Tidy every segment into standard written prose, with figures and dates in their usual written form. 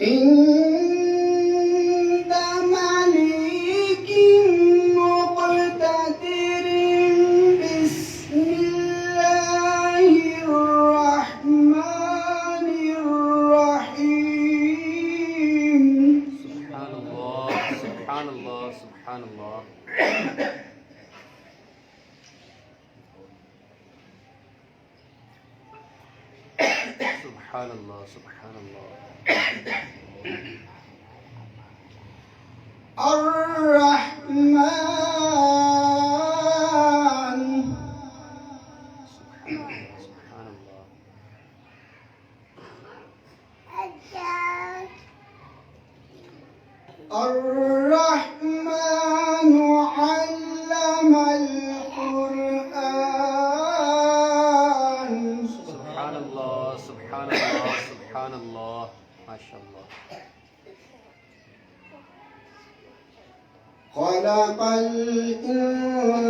عند مليك مقتدر بسم الله الرحمن الرحيم. سبحان الله سبحان الله سبحان الله. سبحان الله سبحان الله. الرحمن سبحان الله. الرحمن علم القرآن. سبحان الله سبحان الله سبحان الله. ما شاء الله. خلق الإنسان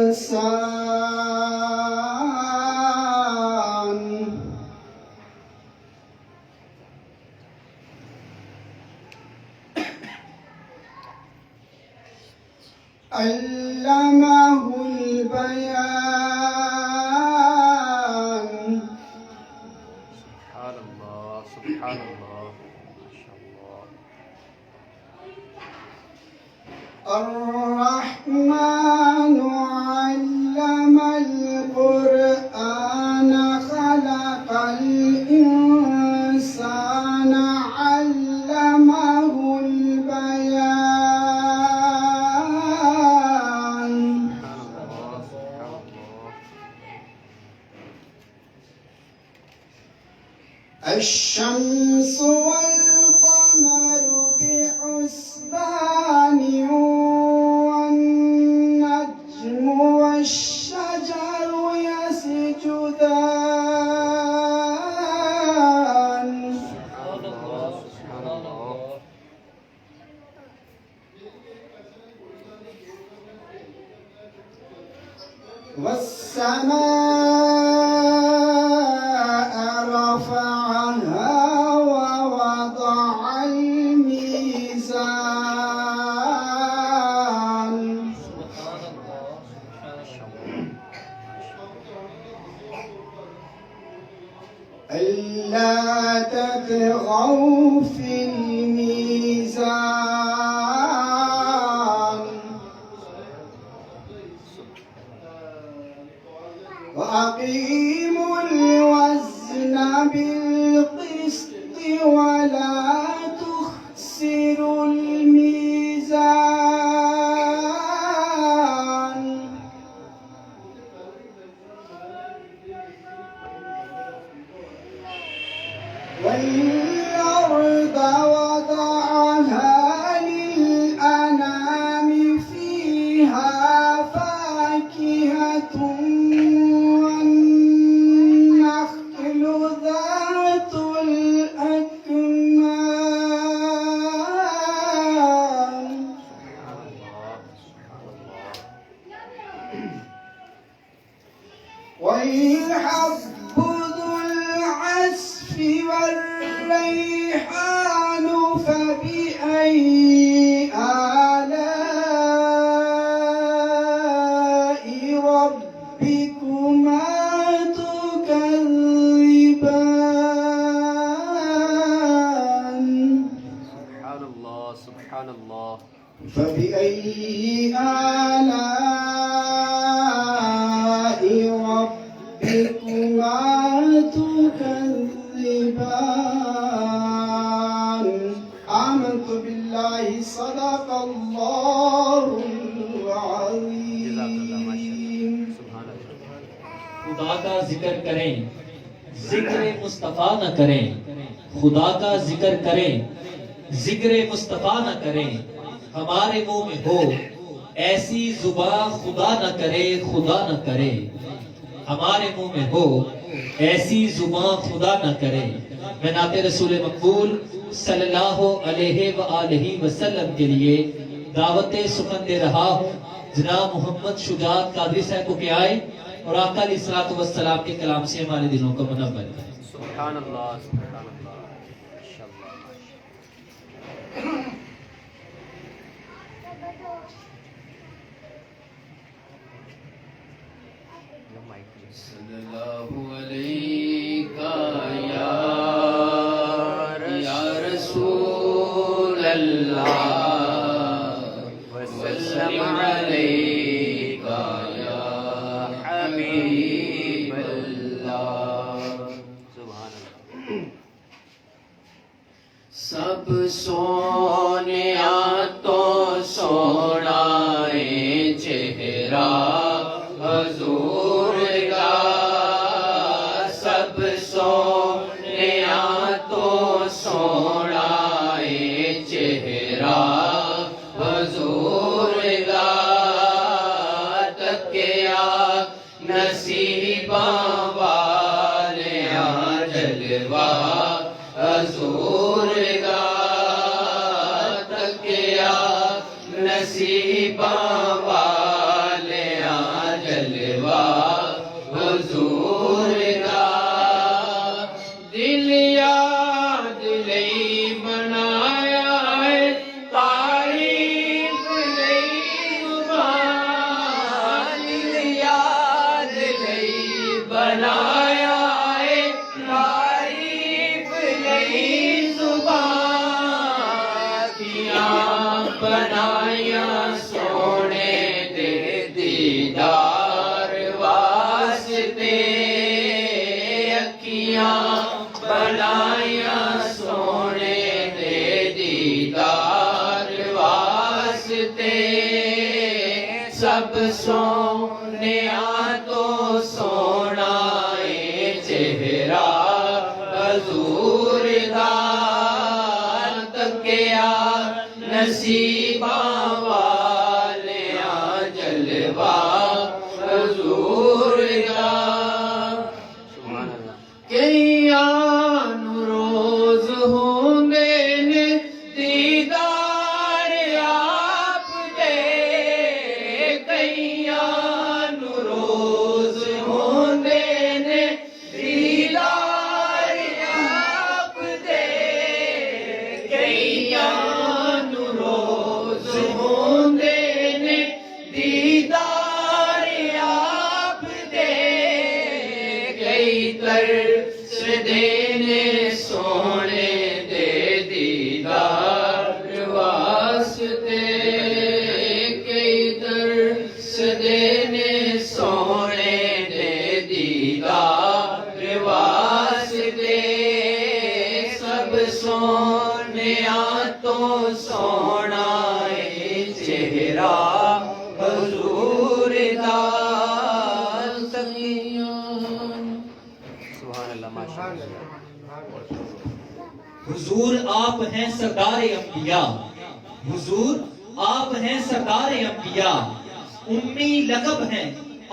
علمه البيان. سبحان الله سبحان الله. ما شاء الله. الرحمن علم القرآن خلق الإنسان علمه البيان. سبحان الله سبحان الله. الشمس والقمر بحسبان والنجم والشجر يسجدان. سبحان الله سبحان الله. والسماء رفعها ووضع الميزان. سبحان الله ما شاء الله. ألا تطغوا في الميزان وأقيموا الوزن بالقسط ولا تخسروا الميزان. والأرض وضعها للأنام فيها فاكهة والنخل ذات الأكمام. سبحان الله سبحان الله. والحب ذو العصف والريحان فبأي آلاء ربكما تكذبان. سبحان الله سبحان الله. فبأي آلاء ربكما تكذبان. آمنت بالله صدق الله العظيم. سبحان اللہ. خدا کا ذکر کریں ذکر مصطفیٰ نہ کریں. خدا کا ذکر کریں ذکر مصطفیٰ نہ کریں. ہمارے منہ میں ہو ایسی زبان خدا نہ کرے خدا نہ کرے. ہمارے منہ میں ہو ایسی زبان خدا نہ کرے. میں نعت رسول مقبول صلی اللہ علیہ وآلہ وسلم کے لیے دعوت سخن دے رہا ہوں. جناب محمد شجاعت قادری صاحب کو کہ آئے اور آقا علیہ الصلوۃ والسلام کے کلام سے ہمارے دلوں کو منور کریں. سبحان اللہ سبحان اللہ. ماشاء اللہ. صلی اللہ علیہ یا رسول اللہ وسلم علیہ یا حبیب اللہ. سبحان اللہ. سب سونیا تو سونا ہے چہرہ حضور کا. سب سونیا تو سونا ہے چہرہ حضور کا. تکیا نصیباں والیاں جلوہ حضور کا. تکیا نصیباں والیاں جلوہ حضور کا. دل یاد لئی بنایا ہے تعریف لئی زبان. دل یاد لئی بنایا ہے تعریف لئی زبان. کیاں بنایا سونے دے دیدار واسطے. اکھیاں بنایا سونے دے دیدار واسطے. سب سونیا تو سونا ہے چہرہ حضور کا. تکیا نصیباں والیاں جلوہ حضور کا. کئیاں نو روز ہوندے نے دیدار آپ دے. کئیاں نو روز ہوندے نے دیدار آپ دے. کئیاں نو روز ہوندے نے دیدار آپ دے. کئی ترس دینے سونے دے دیدار واسطے. کئی ترس دینے سونے دے دیدار واسطے. سب سونیا تو سونا ہے چہرہ حضور کا. سبحان اللہ ماشاء اللہ. حضور آپ ہیں سردار انبیاء. حضور آپ ہیں سردار انبیاء. امی لقب ہیں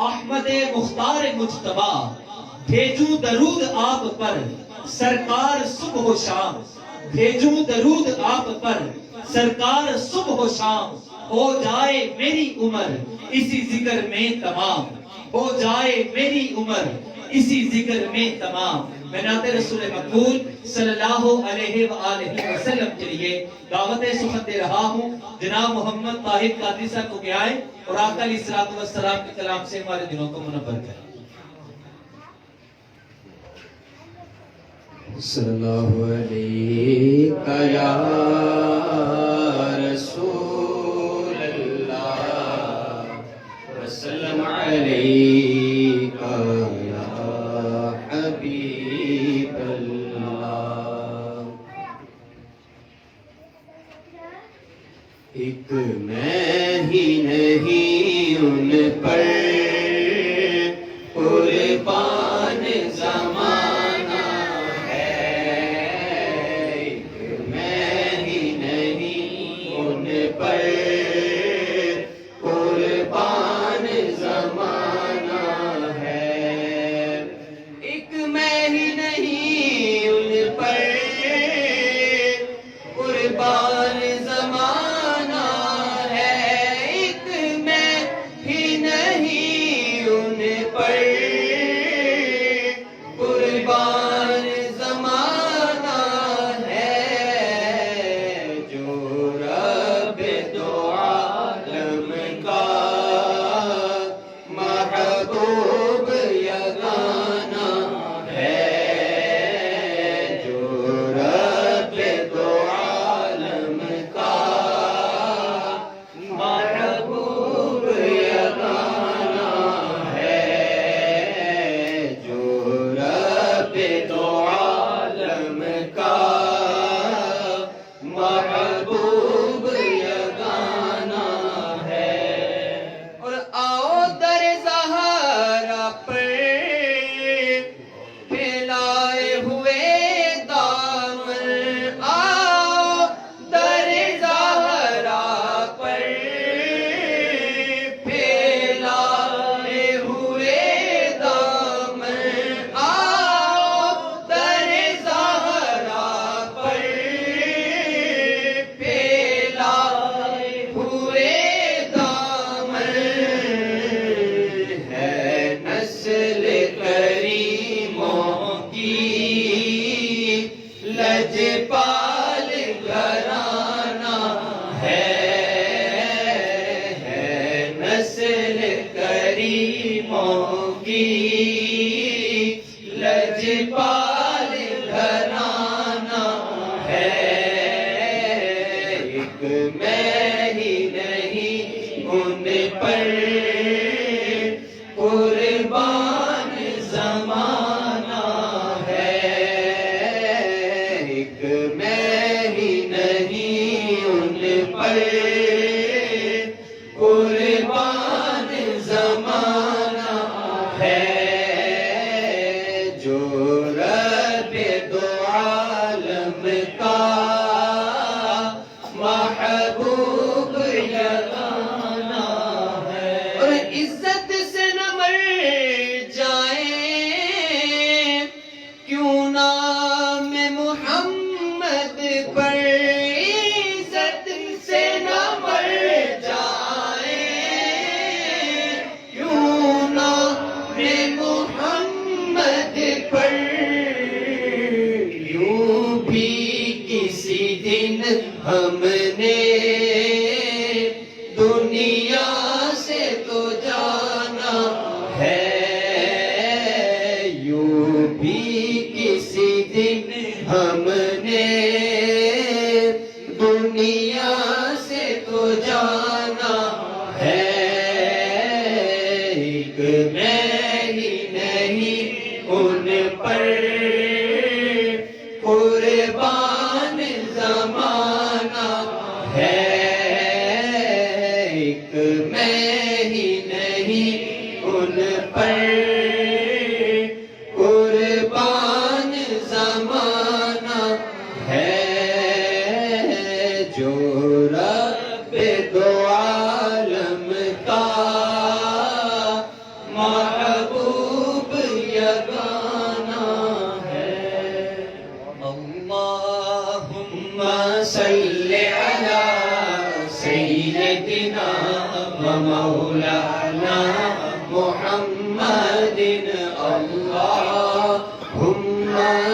احمد مختار مجتبی. بھیجوں درود آپ پر سرکار صبح و شام. بھیجوں درود آپ پر سرکار صبح و شام. ہو جائے میری عمر اسی ذکر میں تمام. ہو جائے میری عمر اسی ذکر میں تمام. میں نعت رسول مقبول صلی اللہ علیہ وآلہ وسلم کے لیے دعوت سخن دے رہا ہوں. جناب محمد طاہر قادری صاحب کو کیا ہے اور آقا علیہ الصلوۃ والسلام کے کلام سے ہمارے دلوں کو منور کریں. صلی اللہ علیہ یا رسول اللہ وسلم علیہ یا حبیب اللہ. ایک میں ہی نہیں ان پر قربان زمانہ ہے. ایک میں ہی نہیں ان پر قربان زمانہ ہے. ایک میں ہی نہیں ان پر قربان زمانہ ہے. ایک میں ہی نہیں ان پر قربان زمانہ ہے. جو رب دو عالم کا محبوب یگانہ محبوب یگانہ ہے. اور آؤ در زہرا پر پھیلائے ہوئے دامن، آؤ در زہرا پر پھیلائے ہوئے دامن، آؤ در زہرا پر پھیلائے ہوئے دامن. ہے نسل کریموں کی لجپال گھرانہ ہے نسل کریموں کی لجپال گھرانہ ہے. ایک میں ہی نہیں ان پر قربان زمانہ ہے. ایک میں ہی نہیں ان پر قربان زمانہ ہے. جو رب دو عالم کا محبوب یگانہ ہے. اور عزت سے نہ مر جائیں کیوں نام محمد پر، عزت سے نہ مر جائیں کیوں نام محمد پر. یوں بھی کسی دن ہم نے دنیا سے تو جانا ہے. یوں بھی کسی دن ہم نے دنیا سے تو جانا ہے. ایک میں ہی نہیں ان پر قربان زمانہ ہے. ایک میں ہی نہیں ان پر قربان زمانہ ہے. جو رب دو عالم کا محبوب یگانہ ہے. اللہم صلی علی سیدنا و مولانا محمد. اللہم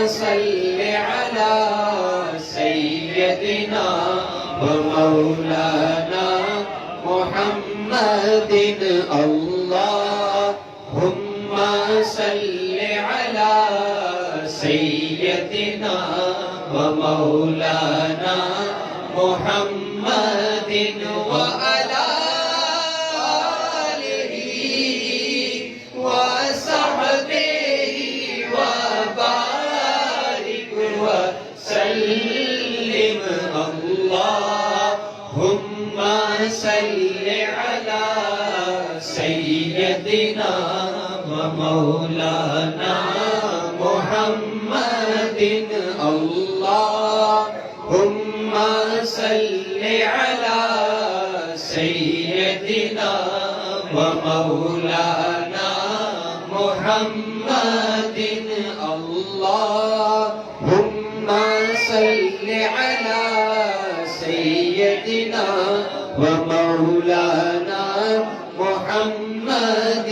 صلی علی سیدنا و مولانا محمد. اللہم صلی علی سیدنا و مولانا محمد وعلی آلہ وصحبہ وبارک وسلم. اللہم صلی علی سیدنا و مولانا محمد. اللہم صلی علی سیدنا و مولانا محمد. اللہم صلی علی سیدنا و مولانا محمد.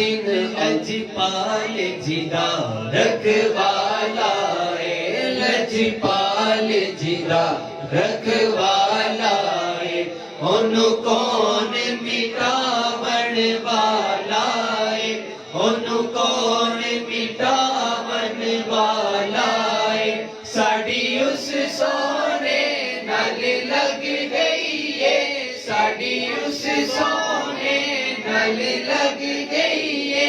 لجپال جدا رکھوالا لجپال جدا رکھوالا ان کون مٹاون والا ان کون مٹاون والا. ساڑی اس سونے نال لگ گئی ہے ساڑی اس سونے نال لگ گئی ہے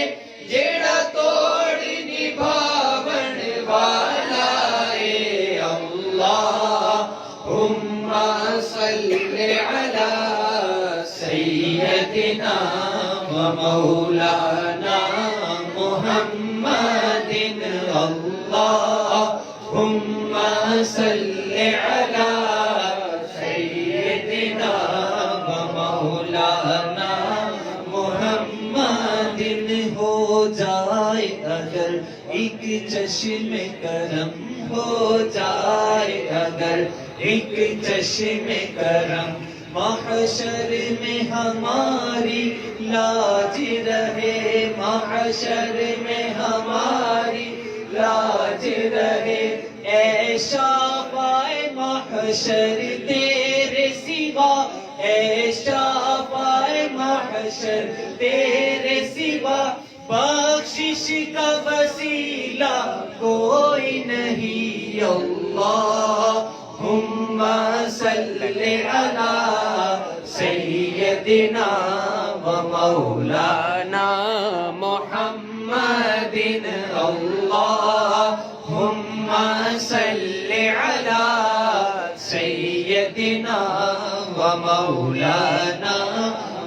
جیڑا توڑ نبھاون والا ہے. اللہم صل على سيدنا ومولانا محمد اللهم صل على سيدنا ومولانا محمد ہو جائے اگر ایک چشم کرم ہو جائے اگر ایک چشم کرم محشر میں ہماری لاج رہے محشر میں ہماری لاج رہے اے شافعِ محشر تیرے سوا اے شافعِ محشر تیرے سوا بخشش کا وسیلہ کوئی نہیں اللہم صلی علی سیدنا و مولانا محمد اللہم صلی علی سیدنا و مولانا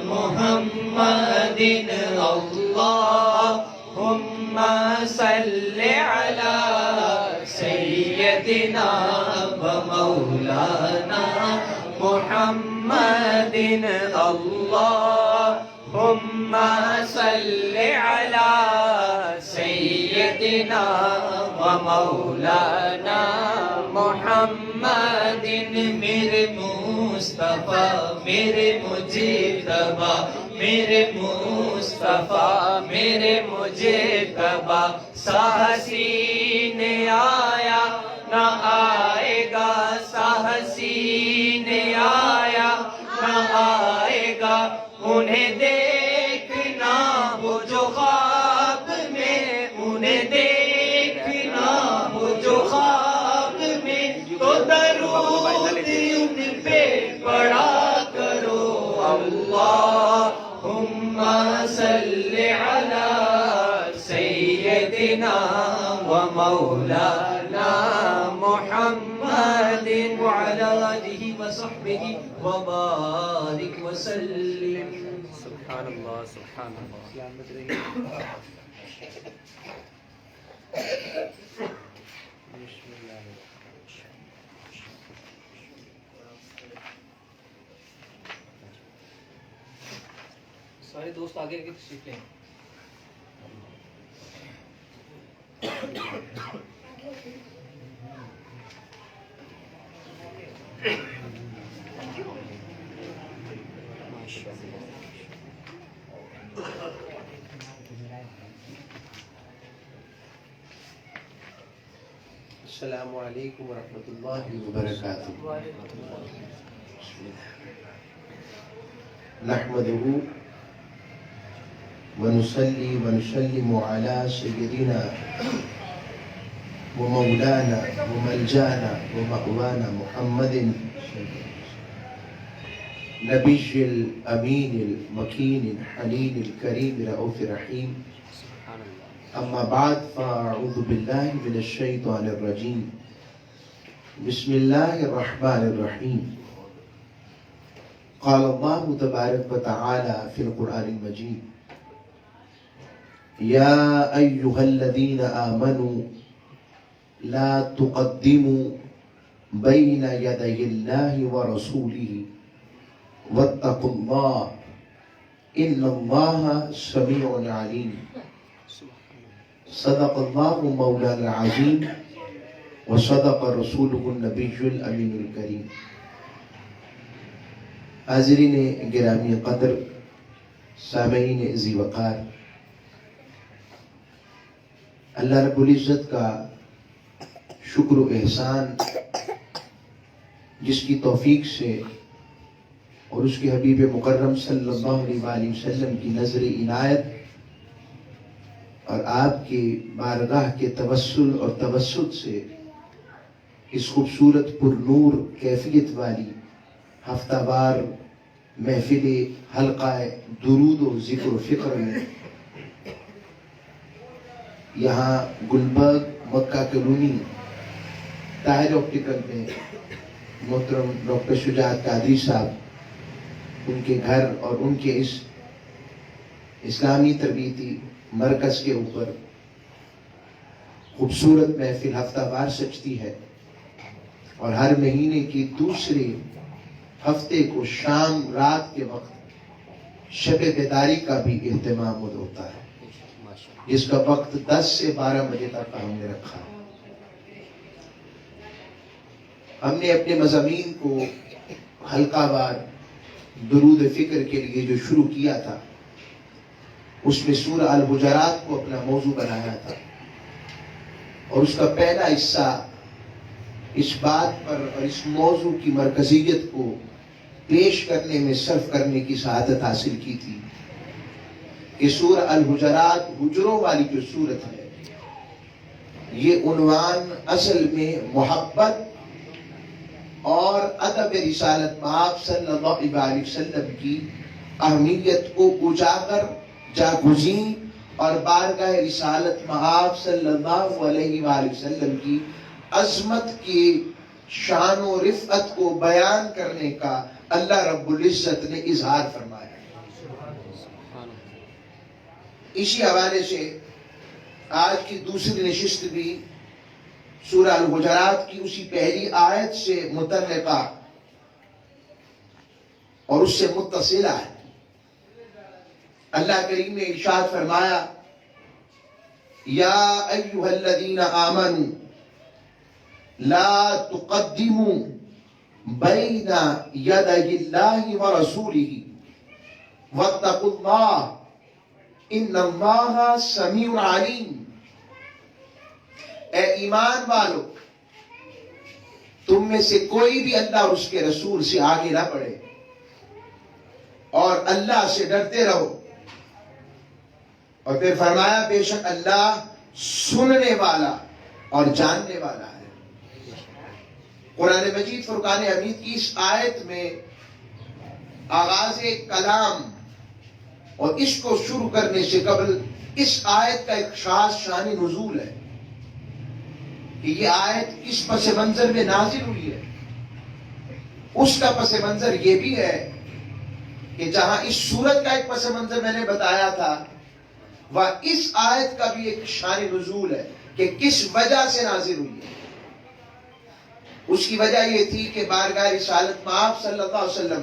محمد اللہم صلی علی سیدنا و مولانا محمد اللہم صلی علی سیدنا و مولانا محمد میرے مصطفیٰ میرے مجتبی میرے مصطفیٰ میرے مجتبی ساحسین آیا نہ آئے گا ساحسین آیا نہ آئے گا انہیں دیکھنا وہ جو خواب میں انہیں دیکھنا وہ جو خواب میں تو درود ان پہ پڑھا کرو اللہم صلی علی سیدنا و مولانا محمد وعلی آلہ وصحبہ وبارک وسلم سبحان اللہ سبحان اللہ. سارے دوست آگے آگے تشریف لیں. السلام علیکم ورحمۃ اللہ وبرکاتہ. نحمده ونصلي ونسلم على سيدنا ومولانا وملجانا ومأوانا محمد نبي الأمين المكين الحنين الكريم الرؤوف الرحيم. أما بعد فأعوذ بالله من الشيطان الرجيم. بسم الله الرحمن الرحيم. قال الله تبارك وتعالى في القرآن المجيد يا أيها الذين آمنوا لا تقدموا بين يدي الله ورسوله واتقوا الله إن الله سميع عليم. صدق الله مولانا العظيم وصدق رسوله النبي الأمين الكريم. حاضرین گرامی قدر، سامعین ذی وقار، اللہ رب العزت کا شکر و احسان جس کی توفیق سے اور اس کے حبیب مکرم صلی اللہ علیہ وآلہ وسلم کی نظر عنایت اور آپ کی بارگاہ کے توسل اور توسط سے اس خوبصورت پر نور کیفیت والی ہفتہ وار محفل حلقہ درود و ذکر و فکر میں یہاں گلبرگ مکہ کلونی طاہر آپٹیکل میں محترم ڈاکٹر شجاعت قادری صاحب، ان کے گھر اور ان کے اس اسلامی تربیتی مرکز کے اوپر خوبصورت محفل ہفتہ وار سجتی ہے، اور ہر مہینے کی دوسرے ہفتے کو شام رات کے وقت شب بیداری کا بھی اہتمام ہوتا ہے، جس کا وقت 10 سے 12 بجے تک ہم نے رکھا ہے۔ ہم نے اپنے مضامین کو حلقہ وار درود فکر کے لیے جو شروع کیا تھا، اس میں سورہ الحجرات کو اپنا موضوع بنایا تھا، اور اس کا پہلا حصہ اس بات پر اور اس موضوع کی مرکزیت کو پیش کرنے میں صرف کرنے کی سعادت حاصل کی تھی کہ سورہ الحجرات حجروں والی جو سورت ہے، یہ عنوان اصل میں محبت اور ادب رسالت مآب صلی اللہ علیہ وسلم کی اہمیت کو اجاگر جاگزین اور بارگاہ رسالت مآب صلی اللہ علیہ وآلہ وسلم کی عظمت کی شان و رفعت کو بیان کرنے کا اللہ رب العزت نے اظہار فرمایا۔ اسی حوالے سے آج کی دوسری نشست بھی سورہ الحجرات کی اسی پہلی آیت سے متعلقہ اور اس سے متصلہ ہے۔ اللہ کریم نے ارشاد فرمایا، یا ایھا الذین آمنوا لا تقدموا بین یدی اللہ ورسولہ واتقوا اللہ ان اللہ سمیع علیم۔ اے ایمان والو، تم میں سے کوئی بھی اللہ اور اس کے رسول سے آگے نہ بڑھے، اور اللہ سے ڈرتے رہو۔ اور پھر فرمایا، بے شک اللہ سننے والا اور جاننے والا ہے۔ قرآن مجید فرقان حمید کی اس آیت میں آغاز کلام اور اس کو شروع کرنے سے قبل اس آیت کا ایک خاص شان نزول ہے کہ یہ آیت کس پس منظر میں نازل ہوئی ہے۔ اس کا پس منظر یہ بھی ہے کہ جہاں اس سورت کا ایک پس منظر میں نے بتایا تھا، وہ اس آیت کا بھی ایک شان نزول ہے کہ کس وجہ سے نازل ہوئی ہے۔ اس کی وجہ یہ تھی کہ بارگاہ رسالت مآب صلی اللہ علیہ وسلم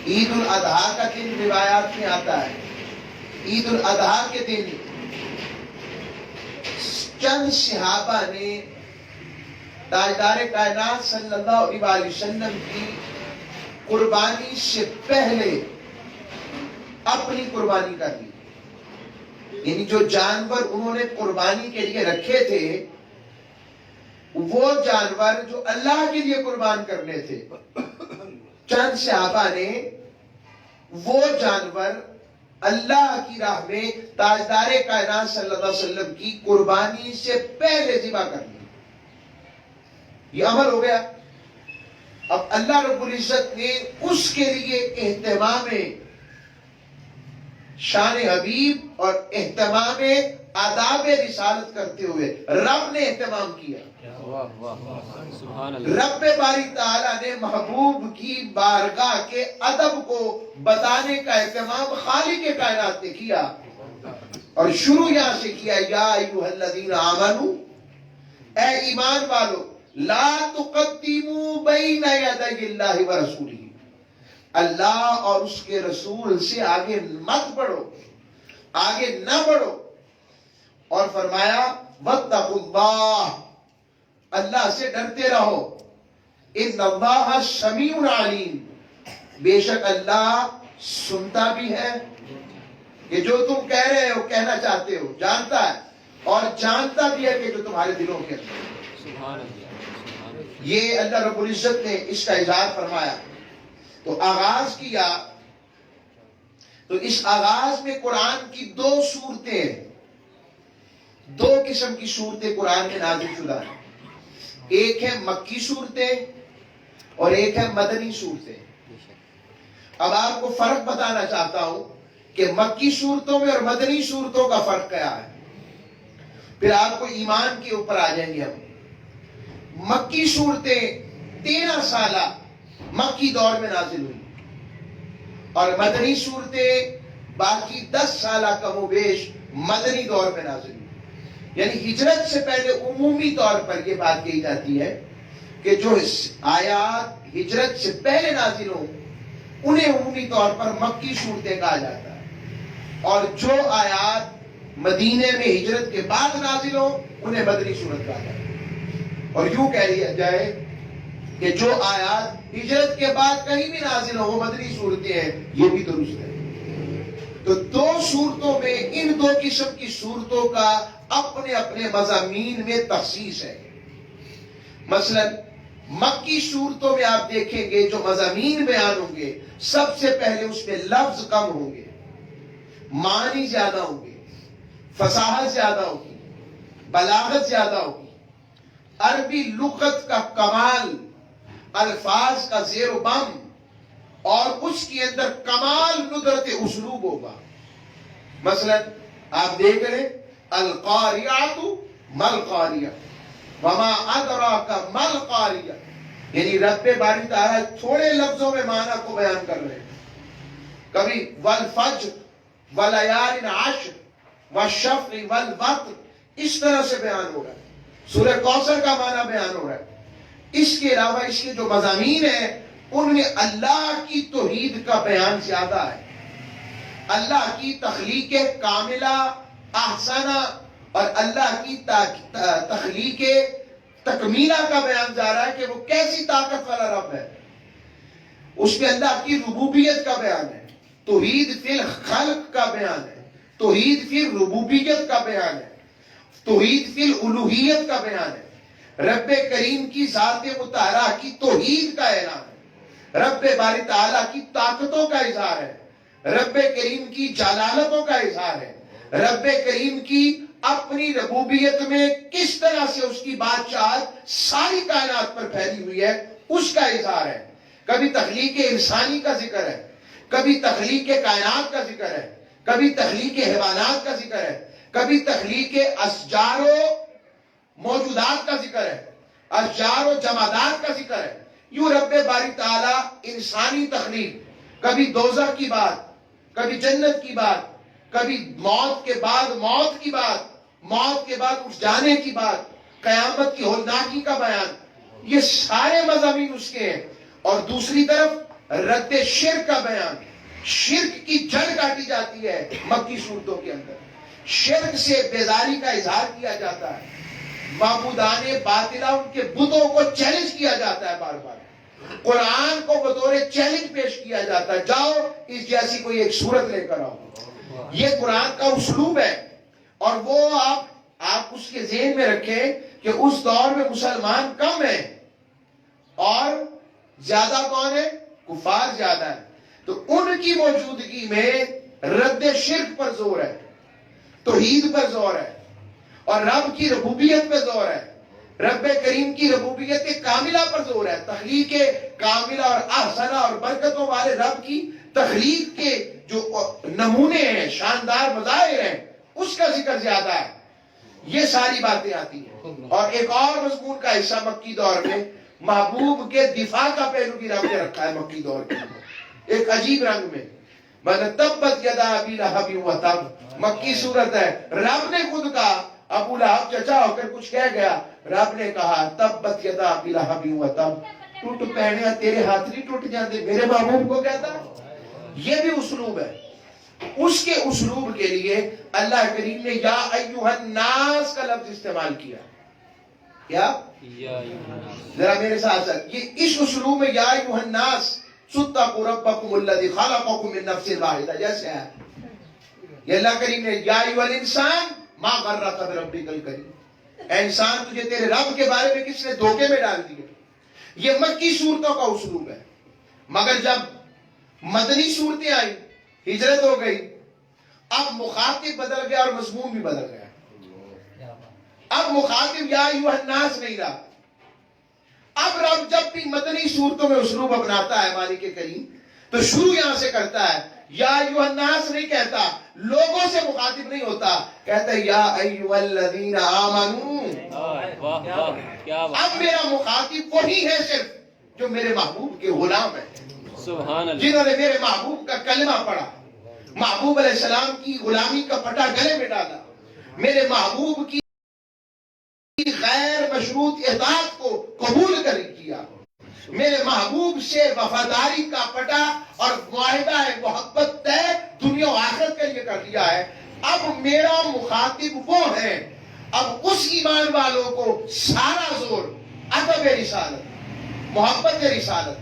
عید الاضحیٰ کا دن روایات میں آتا ہے، عید الاضحیٰ کے دن چند صحابہ نے تاجدار کائنات صلی اللہ علیہ وسلم کی قربانی سے پہلے اپنی قربانی کر لی، یعنی جو جانور انہوں نے قربانی کے لیے رکھے تھے، وہ جانور جو اللہ کے لیے قربان کرنے تھے، چند صحابہ نے وہ جانور اللہ کی راہ میں تاجدار کائنات صلی اللہ علیہ وسلم کی قربانی سے پہلے ذبح کر لی۔ یہ عمل ہو گیا۔ اب اللہ رب العزت نے اس کے لیے اہتمام شان حبیب اور اہتمام آداب رسالت کرتے ہوئے رب نے اہتمام کیا۔ رب باری تعالیٰ نے محبوب کی بارگاہ کے ادب کو بتانے کا اہتمام خالق کائنات نے کیا، اور شروع یہاں سے کیا، یا ایھا الذین آمنوا، اے ایمان والو، لا تقدموا بین یدی اللہ ورسولہ، اللہ اور اس کے رسول سے آگے مت بڑھو، آگے نہ بڑھو۔ اور فرمایا، واتقوا اللہ، اللہ سے ڈرتے رہو، ان اللہ سمیع علیم، بے شک اللہ سنتا بھی ہے، کہ جو تم کہہ رہے ہو، کہنا چاہتے ہو، جانتا ہے، اور جانتا بھی ہے کہ جو تمہارے دلوں کے اندر۔ یہ اللہ رب العزت نے اس کا اظہار فرمایا۔ تو آغاز کیا، تو اس آغاز میں قرآن کی دو صورتیں، دو قسم کی صورتیں قرآن میں نازل شدہ ہیں، ایک ہے مکی صورتیں اور ایک ہے مدنی صورتیں۔ اب آپ کو فرق بتانا چاہتا ہوں کہ مکی صورتوں میں اور مدنی صورتوں کا فرق کیا ہے، پھر آپ کو ایمان کے اوپر آ جائیں گے ہم۔ مکی صورتیں 13 سالہ مکی دور میں نازل ہوئی اور مدنی صورتیں باقی 10 سالہ کم و بیش مدنی دور میں نازل ہوئی. یعنی ہجرت سے پہلے عمومی طور پر یہ بات کہی جاتی ہے کہ جو آیات ہجرت سے پہلے نازل ہوں انہیں عمومی طور پر مکی صورتیں کہا جاتا ہے، اور جو آیات مدینے میں ہجرت کے بعد نازل ہوں انہیں مدنی صورت کہا جاتا ہے. اور یوں کہہ لیا جائے کہ جو آیات ہجرت کے بعد کہیں بھی نازل ہوں وہ مدنی صورتیں ہیں، یہ بھی درست ہے. تو دو صورتوں میں، ان دو قسم کی صورتوں کا اپنے اپنے مضامین میں تخصیص ہے. مثلا مکی صورتوں میں آپ دیکھیں گے جو مضامین بیان ہوں گے سب سے پہلے اس میں لفظ کم ہوں گے، معنی زیادہ ہوں گے، فصاحت زیادہ ہوگی، بلاغت زیادہ ہوگی، عربی لغت کا کمال، الفاظ کا زیر و بم، اور اس کے اندر کمال ندرت اسلوب ہوگا. مثلا آپ دیکھ رہے القاریات مل قاریہ وما ادراک مل قاریہ، یعنی رب باری تعالیٰ تھوڑے لفظوں میں معنی کو بیان کر رہے ہیں. کبھی والفجر ولیال عشر والشفع والوتر اس طرح سے بیان ہو رہا ہے. سورہ کوثر کا معنی بیان ہو رہا ہے. اس کے علاوہ اس کے جو مضامین ہیں ان میں اللہ کی توحید کا بیان زیادہ ہے، اللہ کی تخلیق کاملہ احسنہ اور اللہ کی تخلیق تکمیلہ کا بیان جا رہا ہے کہ وہ کیسی طاقت والا رب ہے. اس میں اللہ کی ربوبیت کا بیان ہے، توحید فی الخلق کا بیان ہے، توحید فی الربوبیت کا بیان ہے، توحید فی الالوہیت کا بیان ہے، رب کریم کی ذات مطہرہ کی توحید کا اعلان ہے، رب باری تعالیٰ کی طاقتوں کا اظہار ہے، رب کریم کی جلالتوں کا اظہار ہے، رب کریم کی اپنی ربوبیت میں کس طرح سے اس کی بادشاہت ساری کائنات پر پھیلی ہوئی ہے اس کا اظہار ہے. کبھی تخلیق انسانی کا ذکر ہے، کبھی تخلیق کائنات کا ذکر ہے، کبھی تخلیق حیوانات کا ذکر ہے، کبھی تخلیق اشجار و موجودات کا ذکر ہے، اشجار و جمادات کا ذکر ہے. یوں رب باری تعالیٰ انسانی تخلیق، کبھی دوزخ کی بات، کبھی جنت کی بات، کبھی موت کے بعد موت کی بات، موت کے بعد اٹھ جانے کی بات، قیامت کی ہولناکی کا بیان، یہ سارے مضامین اس کے ہیں. اور دوسری طرف رد شرک کا بیان، شرک کی جڑ کاٹی جاتی ہے مکی صورتوں کے اندر، شرک سے بیزاری کا اظہار کیا جاتا ہے، معبودان باطلہ ان کے بتوں کو چیلنج کیا جاتا ہے، بار بار قرآن کو بطور چیلنج پیش کیا جاتا ہے، جاؤ اس جیسی کوئی ایک صورت لے کر آؤ. یہ قرآن کا اسلوب ہے. اور وہ آپ اس کے ذہن میں رکھیں کہ اس دور میں مسلمان کم ہیں اور زیادہ کون ہے؟ کفار زیادہ ہے. تو ان کی موجودگی میں رد شرک پر زور ہے، توحید پر زور ہے، اور رب کی ربوبیت پہ زور ہے، رب کریم کی ربوبیت کاملہ پر زور ہے، تخلیق کاملہ اور احسنہ اور برکتوں والے رب کی تخلیق کے جو نمونے ہیں، شاندار مظاہر ہیں، اس کا ذکر زیادہ ہے. یہ ساری باتیں آتی ہیں. اور ایک اور مضمون کا حصہ مکی دور میں محبوب کے دفاع کا پہلو بھی رب نے رکھا ہے مکی دور کے اندر ایک عجیب رنگ میں. تبت یدا ابی لہب وتب مکی صورت ہے. رب نے خود کہا، ابو لہب چچا ہو کر کچھ کہہ گیا، رب نے کہا تبت یدا ابی لہب وتب، ٹوٹ پہنیا تیرے ہاتھ نہیں ٹوٹ جاتے، میرے محبوب کو کہتا. یہ بھی اسلوب ہے. اس کے اسلوب کے لیے اللہ کریم نے یا ایوہ الناس کا لفظ استعمال کیا. کیا؟ ذرا میرے ساتھ یہ اس اسلوب میں یا ایوہ الناس ستقوا ربکم الذی خلقکم من نفس واحدہ جیسے ہے. یہ اللہ کریم نے یا ایوہ الانسان ما غرک بربک الکریم، اے انسان تجھے تیرے رب کے بارے میں کس نے دھوکے میں ڈال دیا. یہ مکی صورتوں کا اسلوب ہے. مگر جب مدنی صورتیں آئیں، ہجرت ہو گئی، اب مخاطب بدل گیا اور مضمون بھی بدل گیا. اب مخاطب یا ایوہ الناس نہیں رہا. اب رب جب بھی مدنی صورتوں میں اسلوب اپناتا ہے مالک کریم تو شروع یہاں سے کرتا ہے یا ایھا الناس نہیں کہتا، لوگوں سے مخاطب نہیں ہوتا، کہتا ہے یا ایھا الذین آمنو۔ واہ واہ کیا بات، اب میرا مخاطب وہی ہے صرف جو میرے محبوب کے غلام ہیں، سبحان اللہ، جنہوں نے میرے محبوب کا کلمہ پڑھا، محبوب علیہ السلام کی غلامی کا پٹا گلے میں ڈالا، میرے محبوب کی غیر مشروط اطاعت کو قبول کر کیا، میرے محبوب سے وفاداری کا پٹا اور معاہدہ محبت طے دنیا و آخرت کے لیے کر لیا ہے۔ اب میرا مخاطب وہ ہے، اب اس ایمان والوں کو سارا زور ادب رسالت، محبت رسالت،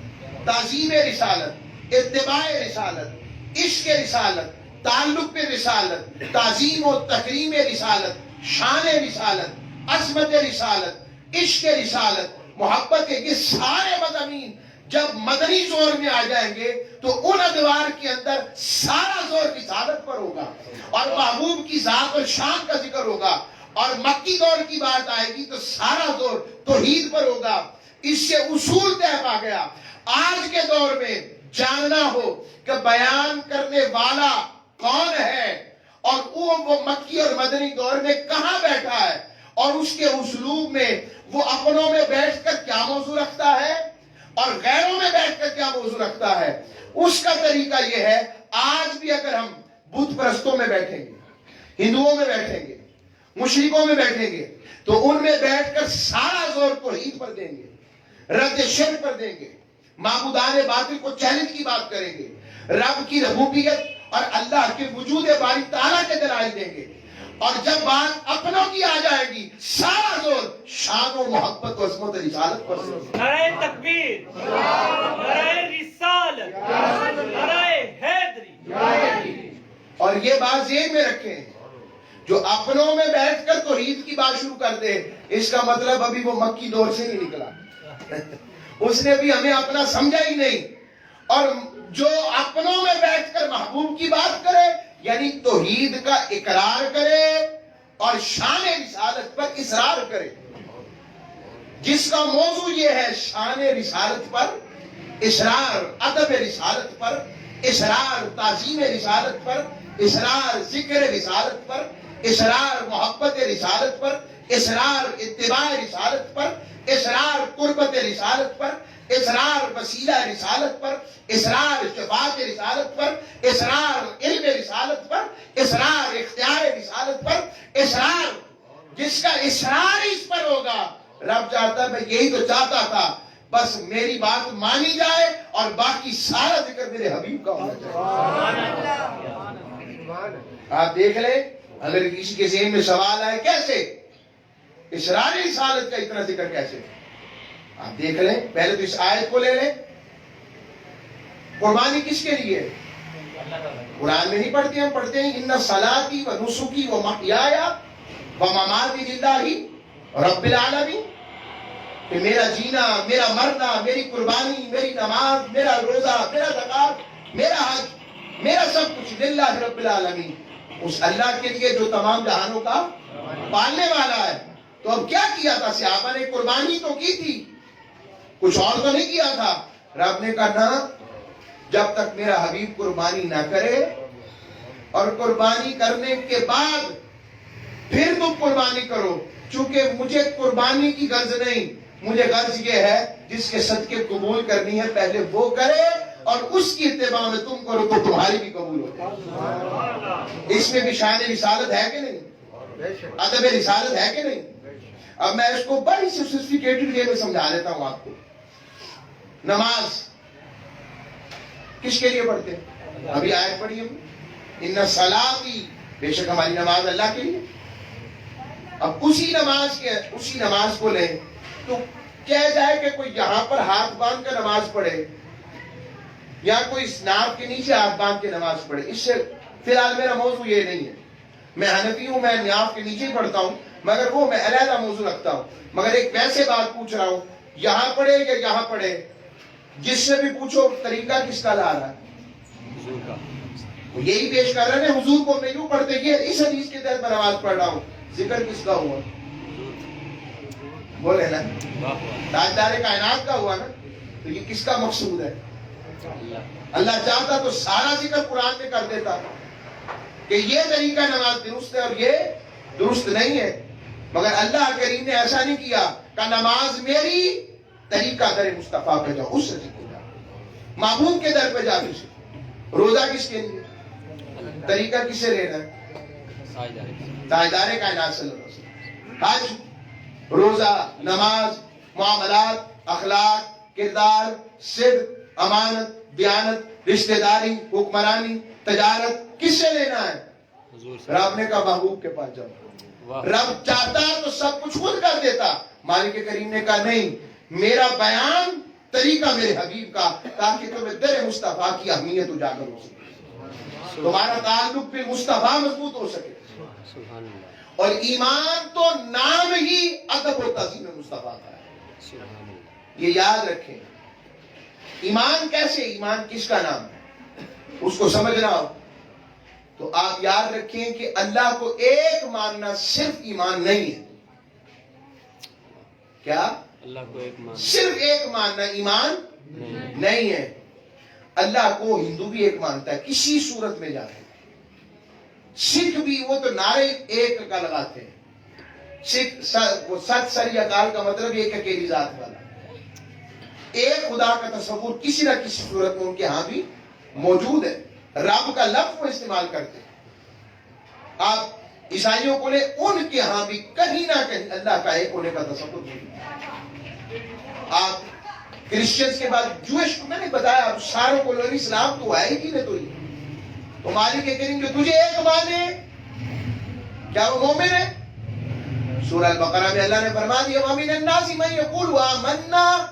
تعظیم رسالت، اتباع رسالت، عشق رسالت، تعلق رسالت، تعظیم و تکریم رسالت، شان رسالت، عظمت رسالت، عشق رسالت، محبت کے یہ سارے مضامین جب مدنی زور میں آ جائیں گے تو ان ادوار کے اندر سارا زور رسالت پر ہوگا اور محبوب کی ذات و شان کا ذکر ہوگا، اور مکی دور کی بات آئے گی تو سارا زور توحید پر ہوگا۔ اس سے اصول طے پا گیا۔ آج کے دور میں جاننا ہو کہ بیان کرنے والا کون ہے اور وہ مکی اور مدنی دور میں کہاں بیٹھا ہے اور اس کے اسلوب میں وہ اپنوں میں بیٹھ کر کیا موضوع رکھتا ہے اور غیروں میں بیٹھ کر کیا موضوع رکھتا ہے، اس کا طریقہ یہ ہے۔ آج بھی اگر ہم بت پرستوں میں بیٹھیں گے، ہندوؤں میں بیٹھیں گے، مشرکوں میں بیٹھیں گے تو ان میں بیٹھ کر سارا زور توحید پر دیں گے، رد شرک پر دیں گے، معبودان باطل کو چیلنج کی بات کریں گے، رب کی ربوبیت اور اللہ کے وجود باری تعالیٰ کے دلائل دیں گے، اور جب بات اپنوں کی آ جائے گی سارا زور شان و محبت و عظمت و رسالت پر دیں۔ نعرہ تکبیر، نعرہ رسالت، نعرہ حیدری۔ اور یہ بات ذہن میں رکھیں، جو اپنوں میں بیٹھ کر توحید کی بات شروع کر دے اس کا مطلب ابھی وہ مکی دور سے نہیں نکلا، اس نے بھی ہمیں اپنا سمجھا ہی نہیں۔ اور جو اپنوں میں بیٹھ کر محبوب کی بات کرے یعنی توحید کا اقرار کرے اور شان رسالت پر اصرار کرے، جس کا موضوع یہ ہے شان رسالت پر اصرار، ادب رسالت پر اصرار، تعظیم رسالت پر اصرار، ذکر رسالت پر اصرار، محبت رسالت پر اصرار، اتباع رسالت پر اصرار، قربت رسالت پر اصرار، وسیلہ رسالت پر اصرار، شفاعت رسالت پر اصرار، علم رسالت پر اصرار، اختیار رسالت پر اصرار۔ جس کا اصرار اس پر ہوگا، رب چاہتا میں یہی تو چاہتا تھا بس میری بات مانی جائے اور باقی سارا ذکر میرے حبیب کا ہونا چاہیے۔ آپ دیکھ لیں اگر کسی کے ذہن میں سوال آئے کیسے اسرار رسالت کا اتنا ذکر کیسے، آپ دیکھ لیں پہلے تو اس آیت کو لے لیں، قربانی کس کے لیے؟ قرآن میں نہیں پڑھتے، ہم پڑھتے ہیں ان صلاتی و نسکی و محیایا و مماتی للہ رب العالمین، کہ میرا جینا، میرا مرنا، میری قربانی، میری نماز، میرا روزہ، میرا زکات، میرا حج، میرا سب کچھ للہ رب العالمین، اس اللہ کے لیے جو تمام جہانوں کا پالنے والا ہے۔ تو اب کیا کیا تھا صحابہ نے؟ قربانی تو کی تھی، کچھ اور تو نہیں کیا تھا۔ رب نے کہا نہ، جب تک میرا حبیب قربانی نہ کرے اور قربانی کرنے کے بعد پھر تم قربانی کرو، چونکہ مجھے قربانی کی غرض نہیں، مجھے غرض یہ ہے جس کے صدقے قبول کرنی ہے پہلے وہ کرے اور اس کی اتباع میں تم کرو تو تمہاری بھی قبول ہو۔ اس میں بھی شان رسالت ہے کہ نہیں؟ ادب رسالت ہے کہ نہیں؟ اب میں اس کو بڑی سوفسٹیکیٹڈ وے میں سمجھا دیتا ہوں آپ کو۔ نماز کس کے لیے پڑھتے ہیں؟ ابھی آیت پڑھی ہم ان صلاتی، بے شک ہماری نماز اللہ کے لیے۔ اب اسی نماز کو لیں تو کہہ جائے کہ کوئی یہاں پر ہاتھ باندھ کر نماز پڑھے یا کوئی ناف کے نیچے ہاتھ باندھ کے نماز پڑھے، اس سے فی الحال میرا موضوع یہ نہیں ہے۔ میں حنفی ہوں، میں ناف کے نیچے پڑھتا ہوں، مگر وہ میں علیحدہ موضوع رکھتا ہوں۔ مگر ایک ویسے بات پوچھ رہا ہوں، یہاں پڑھے یا یہاں پڑھے، جس سے بھی پوچھو طریقہ کس کا لا رہا ہے؟ وہ یہی پیش کر رہے ہیں حضور کو میں یوں پڑھتے، یہ اس حدیث کے تحت میں نماز پڑھ رہا ہوں، ذکر کس کا ہوا؟ بولے نا، تاجدار کائنات کا ہوا نا، تو یہ کس کا مقصود ہے؟ اللہ چاہتا تو سارا ذکر قرآن میں کر دیتا کہ یہ طریقہ نماز درست ہے اور یہ درست نہیں ہے، مگر اللہ کریم نے ایسا نہیں کیا کہ نماز میری طریقہ در مصطفیٰ پہ جاؤ، اس سے سیکھو جاؤ، محبوب کے در پہ جا کے سیکھو۔ روزہ کس کے لیے؟ طریقہ کس سے لینا ہے؟ تاجدار کائنات صلی اللہ علیہ وسلم۔ حج، روزہ، نماز، معاملات، اخلاق، کردار، صدق، امانت، دیانت، رشتہ داری، حکمرانی، تجارت کس سے لینا ہے؟ رب نے کہا محبوب کے پاس جاؤ۔ رب چاہتا تو سب کچھ خود کر دیتا، مالک کریم نے کہا نہیں، میرا بیان طریقہ میرے حبیب کا، تاکہ تمہیں در مصطفیٰ کی اہمیت اجاگر ہو سکے، تمہارا تعلق بالمصطفیٰ مضبوط ہو سکے۔ اور ایمان تو نام ہی ادب و تعظیم مصطفیٰ کا ہے، یہ یاد رکھیں۔ ایمان کیسے؟ ایمان کس کا نام ہے اس کو سمجھنا ہو تو آپ یاد رکھیں کہ اللہ کو ایک ماننا صرف ایمان نہیں ہے۔ کیا؟ اللہ کو ایک مان، صرف ایک ماننا ایمان نہیں ہے۔ اللہ کو ہندو بھی ایک مانتا ہے کسی صورت میں جاتے ہیں، سکھ بھی، وہ تو نعرے ایک کا لگاتے ہیں، سکھ وہ ست سر یا کال کا مطلب ایک اکیلی ذات والا، ایک خدا کا تصور کسی نہ کسی صورت میں ان کے ہاں بھی موجود ہے، رب کا لفظ وہ استعمال کرتے ہیں۔ آپ عیسائیوں کو لے، ان کے ہاں بھی کہیں نہ کہیں اللہ کا ایک ہونے کا تصور موجود ہے۔ آپ کرسچنز کے بعد جوش کو میں نے بتایا، آپ ساروں کو لوگ اسلام تو ہے ہی نہیں، تو یہ تو مالک کریم جو تجھے ایک مانے کیا وہ مومن ہے؟ سورہ البقرہ میں اللہ نے فرما دیا وَمِنَ النَّاسِ مَن يَقُولُ آمَنَّا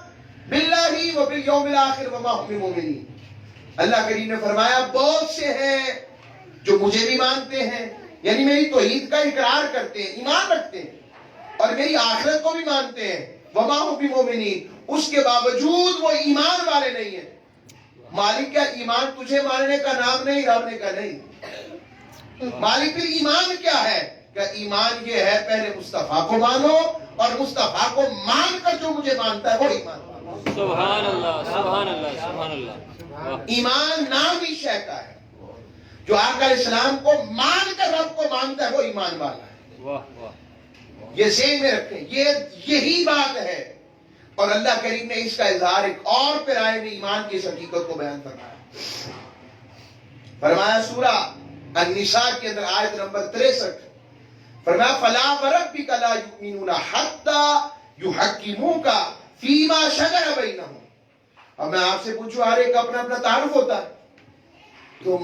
بِاللَّهِ وَبِالْيَوْمِ الْآخِرِ وَمَا هُم بِمُؤْمِنِينَ۔ اللہ کریم نے فرمایا بہت سے ہیں جو مجھے بھی مانتے ہیں، یعنی میری توحید کا اقرار کرتے ہیں، ایمان رکھتے ہیں، اور میری آخرت کو بھی مانتے ہیں، وَمَا هُم بِمُؤْمِنِينَ، اس کے باوجود وہ ایمان والے نہیں ہیں۔ مالک کیا ایمان تجھے ماننے کا نام نہیں؟ رب نے کہا نہیں۔ مالک پھر ایمان کیا ہے؟ کہ ایمان یہ ہے پہلے مصطفیٰ کو مانو، اور مصطفیٰ کو مان کر جو مجھے مانتا ہے وہ ایمان والا۔ سبحان اللہ، سبحان اللہ، سبحان اللہ۔ ایمان نام ہی شے کا ہے، جو آقا علیہ السلام کو مان کر رب کو مانتا ہے وہ ایمان والا ہے۔ واہ واہ، یہ ذہن میں رکھیں، یہی بات ہے۔ اور اللہ کریم نے اس کا اظہار ایک اور پیرائے میں ایمان کی اس حقیقت کو بیان فرمایا۔ فرمایا سورہ النساء کے اندر آیت نمبر 63، فرمایا فَلَا وَرَبِّكَ لَا يُؤْمِنُونَ حَتَّى يُحَكِّمُوكَ فِيمَا شَجَرَ بَيْنَهُمْ۔ اب میں آپ سے پوچھوں، ہر ایک کا اپنا اپنا تعارف ہوتا ہے، تو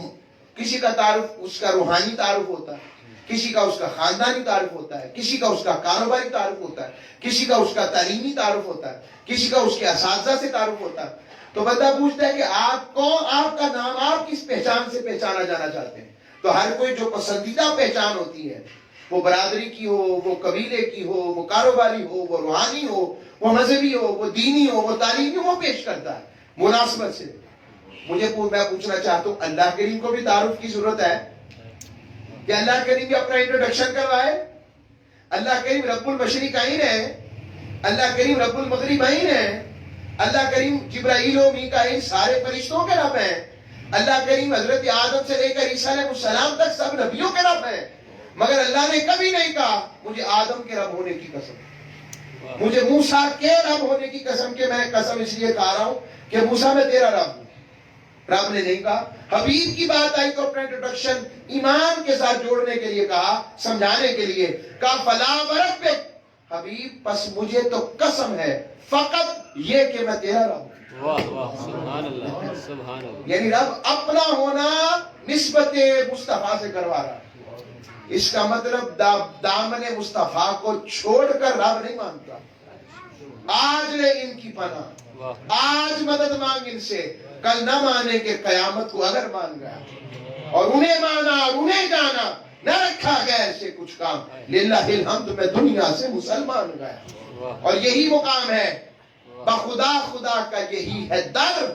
کسی کا تعارف اس کا روحانی تعارف ہوتا ہے، کسی کا اس کا خاندانی تعارف ہوتا ہے، کسی کا اس کا کاروباری تعارف ہوتا ہے، کسی کا اس کا تعلیمی تعارف ہوتا ہے، کسی کا اس کے اساتذہ سے تعارف ہوتا ہے۔ تو بندہ پوچھتا ہے کہ آپ کون، آپ کا نام آپ کس پہچان سے پہچانا جانا چاہتے ہیں؟ تو ہر کوئی جو پسندیدہ پہچان ہوتی ہے، وہ برادری کی ہو، وہ قبیلے کی ہو، وہ کاروباری ہو، وہ روحانی ہو، وہ مذہبی ہو، وہ دینی ہو، وہ تعلیمی ہو، وہ پیش کرتا ہے مناسبت سے۔ میں پوچھنا چاہتا ہوں، اللہ کریم کو بھی تعارف کی ضرورت ہے کہ اللہ کریم بھی اپنا انٹروڈکشن کر رہا ہے؟ اللہ کریم رب المشرقین ہے، اللہ کریم رب المغربین ہے، اللہ کریم جبرائیل و میکائیل سارے فرشتوں کے رب ہیں، اللہ کریم حضرت آدم سے لے کر عیسیٰ علیہ السلام تک سب نبیوں کے رب ہیں، مگر اللہ نے کبھی نہیں کہا مجھے آدم کے رب ہونے کی قسم، مجھے موسیٰ کے رب ہونے کی قسم، کہ میں قسم اس لیے کہا رہا ہوں کہ موسیٰ میں تیرا رب ہوں۔ رب نے نہیں کہا۔ حبیب کی بات آئی تو اپنا انٹروڈکشن ایمان کے ساتھ جوڑنے کے لیے کہا، سمجھانے کے لیے کہا فلا وربک، حبیب پس مجھے تو قسم ہے فقط یہ کہ میں تیرا رب ہوں۔ واہ واہ، سبحان اللہ، سبحان اللہ۔ یعنی رب اپنا ہونا نسبت مصطفیٰ سے کروا رہا ہے۔ اس کا مطلب دامن مصطفیٰ کو چھوڑ کر رب نہیں مانتا۔ آج لے ان کی پناہ، آج مدد مانگ ان سے، کل نہ مانے کہ قیامت کو اگر مان گیا، اور انہیں مانا اور انہیں جانا، نہ رکھا گیا ایسے کچھ کام، للہ الحمد میں دنیا سے مسلمان گیا۔ اور یہی مقام ہے، بخدا خدا کا یہی ہے در،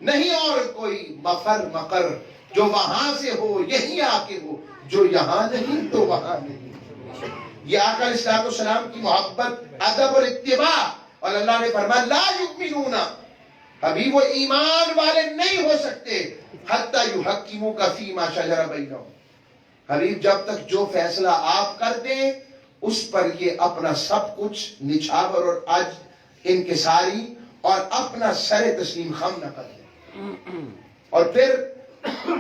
نہیں اور کوئی مفر مقر، جو وہاں سے ہو یہی آ کے ہو، جو یہاں نہیں تو وہاں نہیں۔ یہ آقا علیہ السلام کی محبت، ادب اور اتباع، اور اللہ نے فرمایا لا یؤمنون، ابھی وہ ایمان والے نہیں ہو سکتے حتی یحکموک فیما شجر بینہم، حبیب جب تک جو فیصلہ آپ کر دیں اس پر یہ اپنا سب کچھ نچھاور اور آج انکساری اور اپنا سر تسلیم خم نہ کر دیں، اور پھر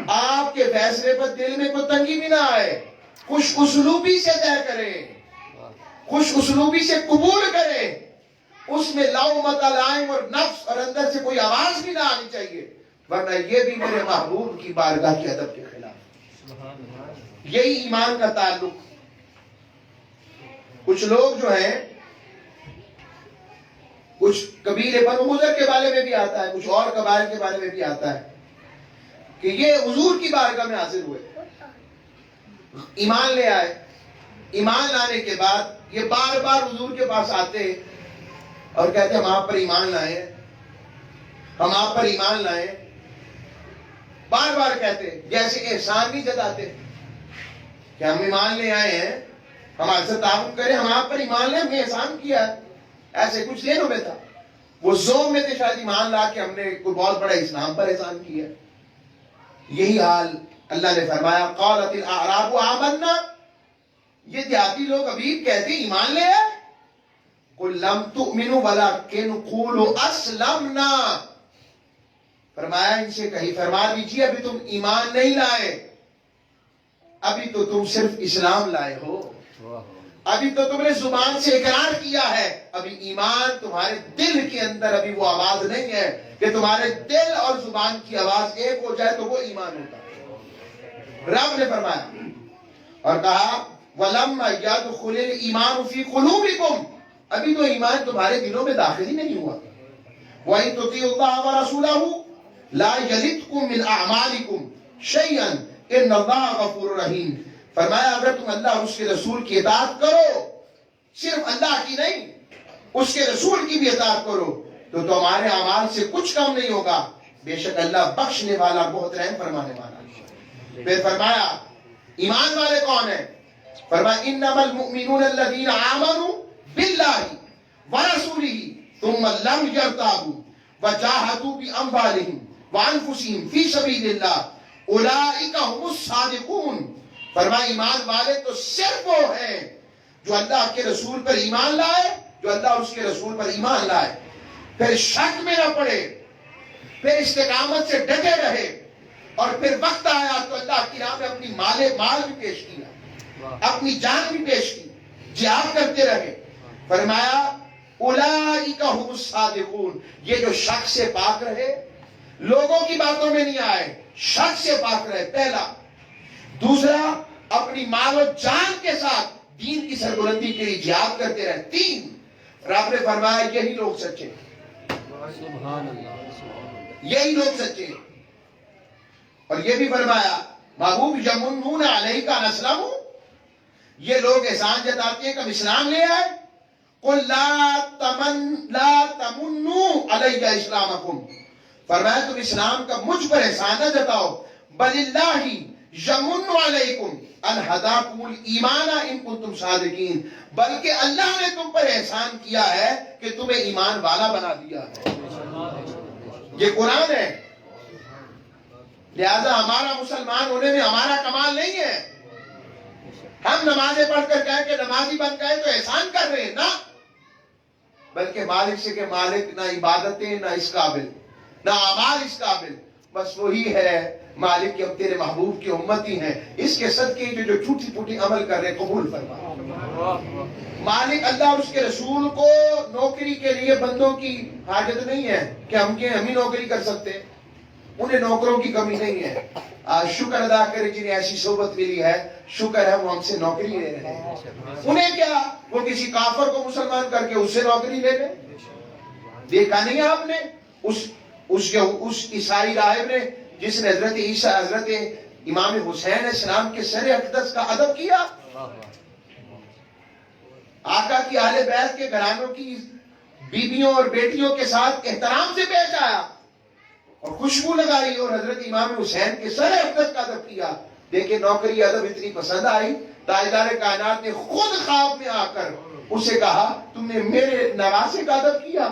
آپ کے فیصلے پر دل میں کوئی تنگی بھی نہ آئے، خوش اسلوبی سے طے کریں، خوش اسلوبی سے قبول کریں، اس میں لومۃ لائم اور نفس اور اندر سے کوئی آواز بھی نہ آنی چاہیے، ورنہ یہ بھی میرے محبوب کی بارگاہ کے ادب کے خلاف۔ یہی ایمان کا تعلق۔ کچھ لوگ جو ہیں، کچھ قبیلے بنو مضر کے بارے میں بھی آتا ہے، کچھ اور قبائل کے بارے میں بھی آتا ہے کہ یہ حضور کی بارگاہ میں حاضر ہوئے، ایمان لے آئے، ایمان لانے کے بعد یہ بار بار حضور کے پاس آتے اور کہتے ہم آپ پر ایمان لائے، ہم آپ پر ایمان لائے، بار بار کہتے، جیسے احسان نہیں جتاتے کہ ہم ایمان لے آئے ہیں، ہمارے سے تعاون کریں، ہم آپ پر ایمان لیں، ہم نے احسان کیا ہے، ایسے کچھ ذہنوں میں تھا، وہ ذوق میں تھے شاید ایمان لا کے ہم نے کوئی بہت بڑا اسلام پر احسان کیا۔ یہی حال اللہ نے فرمایا قالت الاعراب آمنا، یہ دیہاتی لوگ ابھی کہتے ایمان لے آئے، قل لم تؤمنوا ولکن قولوا اسلمنا، فرمایا ان سے کہیں فرما دیجیے ابھی تم ایمان نہیں لائے، ابھی تو تم صرف اسلام لائے ہو، ابھی تو تم نے زبان سے اقرار کیا ہے، ابھی ایمان تمہارے دل کے اندر ابھی وہ آواز نہیں ہے کہ تمہارے دل اور زبان کی آواز ایک ہو جائے تو وہ ایمان ہوتا ہے۔ رب نے فرمایا اور کہا وَلَمَّا يَدْخُلِ الْإِيمَانُ فِي قُلُوبِكُمْ، ابھی تو ایمان تمہارے دلوں میں داخل ہی نہیں ہوا۔ وَإِن تُطِيعُوا اللَّهَ وَرَسُولَهُ لَا يَلِتْكُم مِّنْ أَعْمَالِكُمْ شَيْئًا إِنَّ اللَّهَ غَفُورٌ رَحِيمٌ، فرمایا اگر تم اللہ اور اس کے رسول کی اطاعت کرو، صرف اللہ کی نہیں اس کے رسول کی بھی اطاعت کرو تو تمہارے اعمال سے کچھ کم نہیں ہوگا، بے شک اللہ بخشنے والا بہت رحم فرمانے والا۔ پھر فرمایا ایمان والے کون ہیں؟ فرمایا انما المؤمنون الذين آمنوا بالله ورسوله ثم لم يرتابوا وجاهدوا باموالهم وانفسهم في سبيل الله اولئك هم الصادقون، فرمایا ایمان والے تو صرف وہ ہیں جو اللہ کے رسول پر ایمان لائے، جو اللہ اور اس کے رسول پر ایمان لائے، پھر شک میں نہ پڑے، پھر استقامت سے ڈٹے رہے، اور پھر وقت آیا تو اللہ کی راہ میں اپنی مال بھی پیش کیا، اپنی جان بھی پیش کی، جہاد کرتے رہے۔ فرمایا اولئک هم الصادقون، یہ جو شک سے پاک رہے، لوگوں کی باتوں میں نہیں آئے، شک سے پاک رہے، پہلا۔ دوسرا اپنی مال و جان کے ساتھ دین کی سربلندی کے لیے جہاد کرتے رہے، تین۔ رب نے فرمایا یہی لوگ سچے، یہی لوگ سچے۔ اور یہ بھی فرمایا محبوب یمنون علیک ان اسلموا، یہ لوگ احسان جتاتے ہیں کہ ہم اسلام لے آئے، قل لا تمنوا علی اسلامکم، فرمایا تم اسلام کا مجھ پر احسان نہ جتاؤ، بل اللہ یمن علیکم ان ہداکم الایمان ان کنتم صادقین، بلکہ اللہ نے تم پر احسان کیا ہے کہ تمہیں ایمان والا بنا دیا ہے۔ یہ قرآن ہے، لہذا ہمارا مسلمان ہونے میں ہمارا کمال نہیں ہے، ہم نمازیں پڑھ کر کہیں کہ نمازی بن گئے تو احسان کر رہے ہیں، نہ، بلکہ مالک سے کہ مالک نہ عبادتیں نہ اس قابل، نہ اعمال اس قابل، بس وہی ہے مالک کہ ہم تیرے محبوب کی امتی ہیں، اس کے صدقے جو چھوٹی پھوٹی عمل کر رہے قبول فرما۔ مالک اللہ اور اس کے رسول کو نوکری کے لیے بندوں کی حاجت نہیں ہے کہ ہم ہی نوکری کر سکتے، انہیں نوکروں کی کمی نہیں ہے۔ شکر ادا کرے جنہیں ایسی صحبت ملی ہے، شکر ہے وہ ہم سے نوکری لے رہے ہیں، انہیں کیا وہ کسی کافر کو مسلمان کر کے اس سے نوکری لے لیں۔ دیکھا نہیں آپ نے اس عیسائی راہب نے جس نے حضرت عیسیٰ حضرت امام حسین علیہ السلام کے سر اقدس کا ادب کیا، آقا کی اہل بیت کے گھرانوں کی بیویوں اور بیٹیوں کے ساتھ احترام سے پیش آیا اور خوشبو لگائی اور حضرت امام حسین کے سر اقدس کا ادب کیا۔ دیکھیں نوکری ادب اتنی پسند آئی، تاجدار کائنات نے خود خواب میں آ کر اسے کہا تم نے میرے نواسے کا ادب کیا،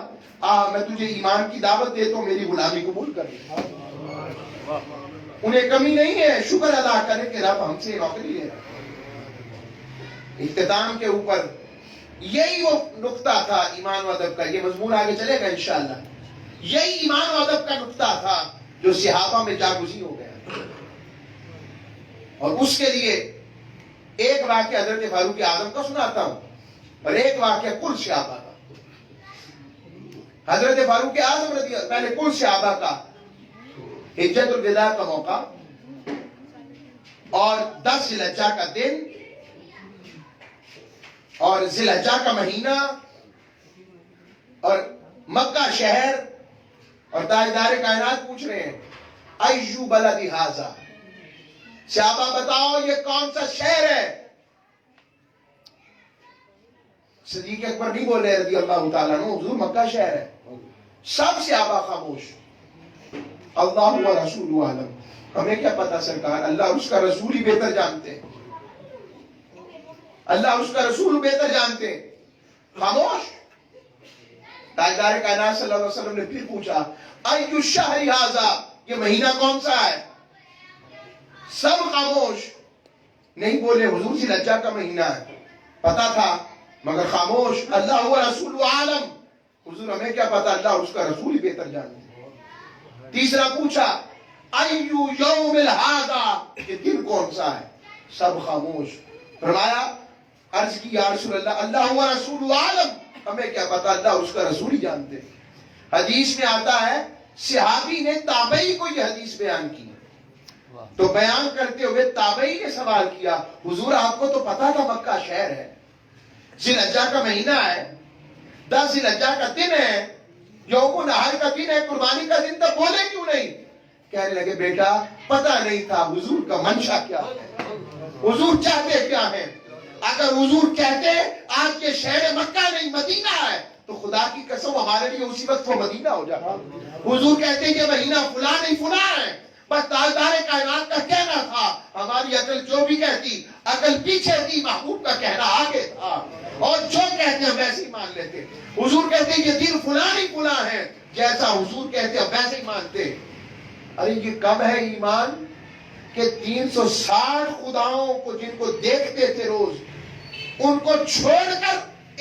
میں تجھے ایمان کی دعوت دیتا ہوں، میری غلامی قبول کر لے۔ انہیں کمی نہیں ہے، شکر ادا کرے کہ رب ہم سے نوکری لے رہا۔ اختتام کے اوپر یہی وہ نقطہ تھا ایمان و ادب کا، یہ مضمون آگے چلے گا انشاءاللہ۔ یہی ایمان و ادب کا نقطہ تھا جو صحابہ میں جاگزی ہو گیا، اور اس کے لیے ایک واقعہ حضرت فاروق اعظم کا سناتا ہوں اور ایک واقعہ کل صحابہ کا۔ حضرت فاروق اعظم رضی اللہ، پہلے کل صحابہ کا حجت الوداع کا موقع اور 10 ذی الحجہ کا دن اور ذی الحجہ کا مہینہ اور مکہ شہر، اور تاجدار کائنات پوچھ رہے ہیں ایو بلد ھذا، صحابہ بتاؤ یہ کون سا شہر ہے؟ صدیق اکبر نہیں بول رہے رضی اللہ تعالیٰ عنہ، حضور مکہ شہر ہے۔ سب صحابہ خاموش۔ اللہ و رسول عالم، ہمیں کیا پتا سرکار، اللہ اور اس کا رسول ہی بہتر جانتے ہیں، اللہ اور اس کا رسول بہتر جانتے ہیں۔ خاموش۔ تاجدار کائنات صلی اللہ علیہ وسلم نے پھر پوچھا ایو الشہر ھذا، یہ مہینہ کون سا ہے؟ سب خاموش، نہیں بولے حضور ذی الحجہ کا مہینہ ہے، پتا تھا مگر خاموش۔ اللہ و رسول عالم، حضور ہمیں کیا پتا، اللہ اور اس کا رسول ہی بہتر جانتے ہیں۔ تیسرا پوچھا ایو یوم ھذا، یہ دن کون سا ہے؟ سب خاموش۔ فرمایا، عرض کی یا رسول اللہ، اللہ و رسول عالم، ہمیں کیا پتا، اللہ اور اس کا رسول ہی جانتے ہیں۔ حدیث میں آتا ہے صحابی نے تابعی کو یہ حدیث بیان کی، تو بیان کرتے ہوئے تابعی نے سوال کیا، حضور آپ کو تو پتا تھا مکہ شہر ہے، ذی الحجہ کا مہینہ ہے، 10 ذی الحجہ کا دن ہے، یوم النحر کا دن ہے، قربانی کا دن، تب بولے کیوں نہیں؟ کہنے لگے بیٹا پتا نہیں تھا حضور کا منشا کیا ہے، حضور چاہتے کیا ہیں۔ اگر حضور کہتے آج یہ شہر مکہ نہیں مدینہ ہے تو خدا کی قسم ہمارے لیے اسی وقت وہ مدینہ ہو جاتا۔ حضور کہتے یہ مہینہ فلاں نہیں فلاں ہے، بس تاجدار کائنات کا کہنا تھا، ہماری عقل جو بھی کہتی، عقل پیچھے تھی، محبوب کا کہنا آگے تھا، اور جو کہتے ہیں ویسے ہی مان لیتے۔ حضور کہتے یہ دن فلاں نہیں فلاں ہے، جیسا حضور کہتے ہیں ویسے ہی مانتے۔ ارے یہ کم ہے ایمان کہ 360 خداؤں کو جن کو دیکھتے تھے روز، ان کو چھوڑ کر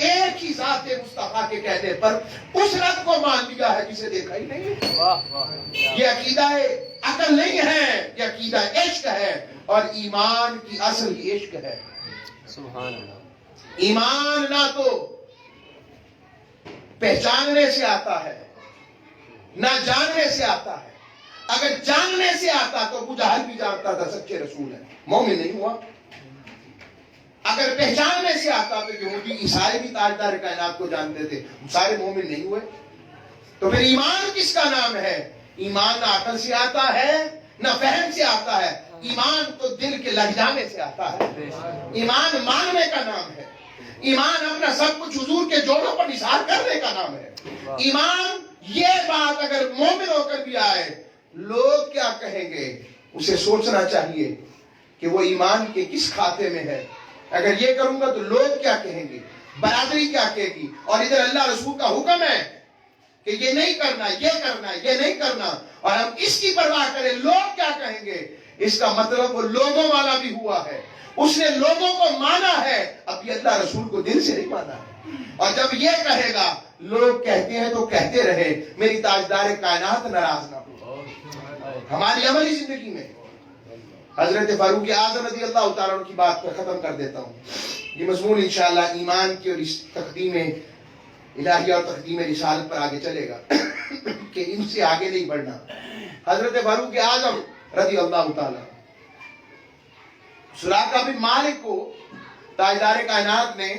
ایک ہی ذات مصطفیٰ کے کہنے پر اس رب کو مان لیا ہے جسے دیکھا ہی نہیں ہے۔ یہ عقیدہ عقل نہیں ہے، یہ عقیدہ عشق ہے، اور ایمان کی اصل ہی عشق ہے۔ سبحان اللہ۔ ایمان نہ تو پہچاننے سے آتا ہے نہ جاننے سے آتا ہے۔ اگر جاننے سے آتا تو ابو جہل بھی جانتا تھا سچے رسول ہے، مومن نہیں ہوا۔ اگر پہچاننے سے آتا تو یہودی عیسائی بھی تاجدار کائنات کو جانتے تھے، سارے مومن نہیں ہوئے۔ تو پھر ایمان کس کا نام ہے؟ ایمان نہ عقل سے آتا ہے نہ فہم سے آتا ہے، ایمان تو دل کے لگ جانے سے آتا ہے۔ ایمان ماننے کا نام ہے، ایمان اپنا سب کچھ حضور کے جوڑوں پر نثار کرنے کا نام ہے۔ ایمان یہ بات اگر مومن ہو کر بھی آئے لوگ کیا کہیں گے، اسے سوچنا چاہیے کہ وہ ایمان کے کس کھاتے میں ہے۔ اگر یہ کروں گا تو لوگ کیا کہیں گے، برادری کیا کہے گی، اور ادھر اللہ رسول کا حکم ہے کہ یہ نہیں کرنا، یہ کرنا، یہ نہیں کرنا، اور ہم اس کی پرواہ کریں لوگ کیا کہیں گے۔ اس کا مطلب وہ لوگوں والا بھی ہوا ہے، اس نے لوگوں کو مانا ہے، اب یہ اللہ رسول کو دل سے نہیں مانا ہے۔ اور جب یہ کہے گا لوگ کہتے ہیں تو کہتے رہے، میری تاجدار کائنات ناراض نہ ہو۔ ہماری عملی زندگی میں حضرت فاروق اعظم رضی اللہ تعالیٰ عنہ کی بات پر ختم کر دیتا ہوں۔ یہ مضمون انشاءاللہ ایمان کی اور تقدیم الہیہ اور تقدیم رسالت پر آگے چلے گا کہ ان سے آگے نہیں بڑھنا۔ حضرت فاروق اعظم رضی اللہ تعالیٰ، سراقہ بن مالک کو تاجدار کائنات نے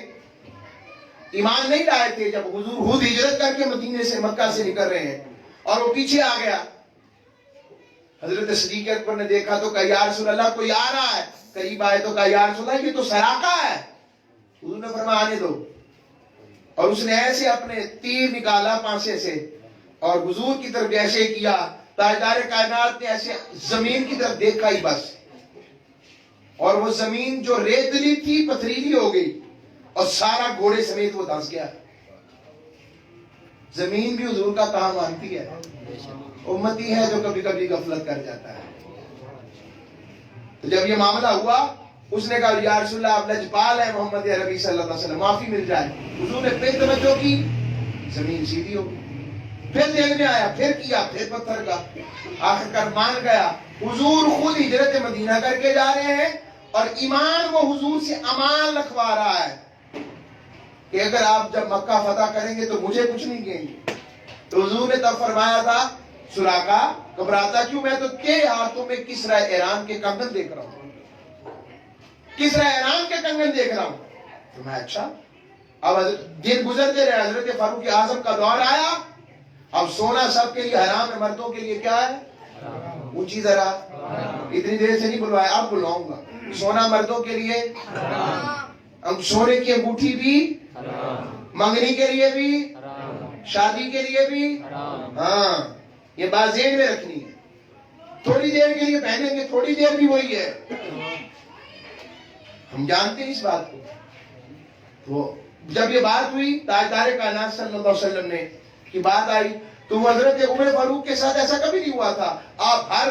ایمان نہیں لائے تھے جب حضور خود ہجرت کر کے مدینے سے مکہ سے نکل رہے ہیں، اور وہ پیچھے آ گیا۔ حضرت صدیق اکبر نے دیکھا تو کہا یا رسول اللہ کوئی آ رہا ہے، قریب آئے تو کہا یا رسول اللہ یہ تو سراقہ ہے۔ حضور نے فرمایا آنے دو، اور اس نے ایسے اپنے تیر نکالا پانسے سے اور حضور کی طرف ایسے کیا، تاجدار کائنات نے ایسے زمین کی طرف دیکھا ہی بس، اور وہ زمین جو ریتلی تھی پتھریلی ہو گئی، اور سارا گھوڑے سمیت وہ دھنس گیا. زمین بھی حضور کا کام مانتی ہے. امتی ہے جو کبھی کبھی غفلت کر جاتا ہے. تو جب یہ معاملہ ہوا اس نے کہا یا رسول اللہ آپ لجپال ہیں محمد عربی صلی اللہ علیہ وسلم, معافی مل جائے. حضور نے پھر توجہ کی, زمین سیدھی ہو گئی. پھر دل میں آیا, پھر کیا, پھر پتھر کا. آخر کار مان گیا. حضور خود ہجرت مدینہ کر کے جا رہے ہیں اور ایمان وہ حضور سے امان لکھوا رہا ہے کہ اگر آپ جب مکہ فتح کریں گے تو مجھے کچھ نہیں کہیں گے. تو حضور نے تب فرمایا تھا سراقہ گھبراتا کیوں, میں تو تیرے ہاتھوں میں کسرا ایران کے کنگن دیکھ رہا ہوں, کسرا ایران کے کنگن دیکھ رہا ہوں. تو میں اچھا. اب دن گزرتے رہے, حضرت فاروق اعظم کا دور آیا. اب سونا سب کے لیے حرام ہے, مردوں کے لیے کیا ہے, اونچی ذرا, اتنی دیر سے نہیں بلوایا, اب بلواؤں گا. سونا مردوں کے لیے, اب سونے کی انگوٹھی بھی, منگنی کے لیے بھی, شادی کے لیے بھی, ہاں یہ بات ذہن میں رکھنی ہے. تھوڑی دیر کے لیے پہنیں گے, تھوڑی دیر بھی وہی ہے, ہم جانتے ہیں اس بات کو. تو جب یہ بات ہوئی تاجدار کائنات صلی اللہ علیہ وسلم نے کی بات آئی تو حضرت عمر فاروق کے ساتھ ایسا کبھی نہیں ہوا تھا. آپ ہر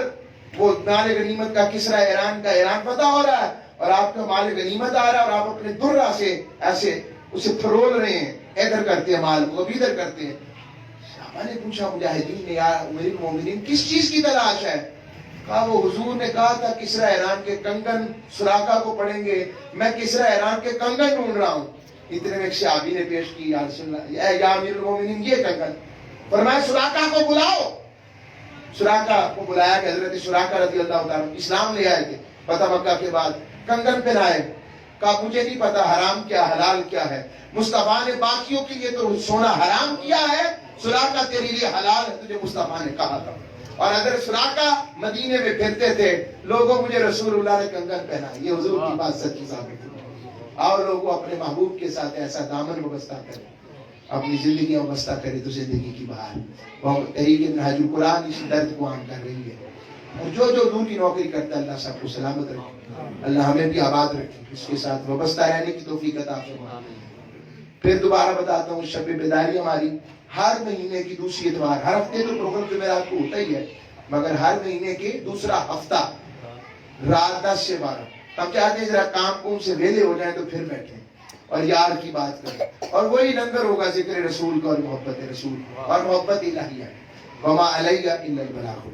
وہ مال غنیمت کا کسرا ایران کا ایران فتح ہو رہا ہے اور آپ کا مال غنیمت آ رہا ہے اور آپ اپنے درہ سے ایسے اسے پھرول رہے ہیں, ادھر کرتے ہیں مال کو, ادھر کرتے ہیں. صحابہ نے پوچھا مجاہدین نے, یا امیر المومنین کس چیز کی تلاش ہے؟ کہا وہ حضور نے کہا تھا کسرا ایران کے کنگن سراقہ کو پڑھیں گے, میں کسرا ایران کے کنگن ڈھونڈ رہا ہوں. اتنے میں ایک صحابی نے پیش کی یا رسول اللہ, یا امیر المومنین یہ کنگن. فرمایا سراقہ کو بلاؤ. سراقہ کو بلایا کہ حضرت سراقہ رضی اللہ تعالیٰ اسلام لے آئے تھے فتح مکہ کے بعد. کنگن پہنائے, کہا مجھے نہیں پتا حرام کیا حلال کیا ہے. مصطفیٰ نے باقیوں کے لیے تو سونا حرام کیا ہے, سراقہ تیرے لیے حلال ہے, تجھے مصطفیٰ نے کہا تھا. اور اگر سراقہ مدینے میں پھرتے تھے لوگوں مجھے رسول اللہ نے کنگن پہنا, یہ حضور کی بات سچی ثابت ہوئی. اور لوگوں اپنے محبوب کے ساتھ ایسا دامن وابستہ کرے, اپنی زندگی وابستہ کرے تو زندگی کی بہار. وہ تحریک منہاج القرآن اس درد کو عام کر رہی ہے. اور جو دور کی نوکری کرتا ہے اللہ سب کو سلامت رکھے, اللہ ہمیں بھی آباد رکھے, اس کے ساتھ وابستہ رہنے کی توفیق عطا فرمائے. پھر دوبارہ بتاتا ہوں, شب بیداری ہماری ہر مہینے کی دوسری اتوار, ہر ہفتے تو پروگرام جمعرات کو ہوتا ہی ہے, مگر ہر مہینے کے دوسرا ہفتہ رات 10 سے 12 ہم چاہتے ہیں ذرا کام سے ویلے ہو جائیں تو پھر بیٹھیں اور یار کی بات کریں. اور وہی لنگر ہوگا ذکر رسول کا اور محبت رسول اور محبت الہیہ. وما علیہ الا البلاغ.